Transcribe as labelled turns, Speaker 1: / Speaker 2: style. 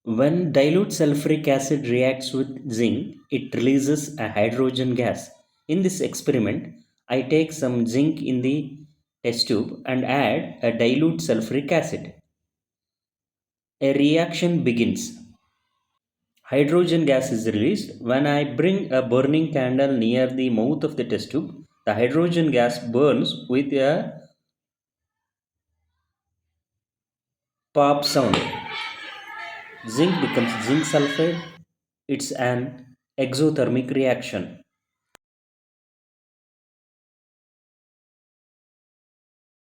Speaker 1: When dilute sulfuric acid reacts with zinc, it releases a hydrogen gas. In this experiment, I take some zinc in the test tube and add a dilute sulfuric acid. A reaction begins. Hydrogen gas is released. When I bring a burning candle near the mouth of the test tube, the hydrogen gas burns with a pop sound. Zinc becomes zinc sulfide. It's an exothermic reaction.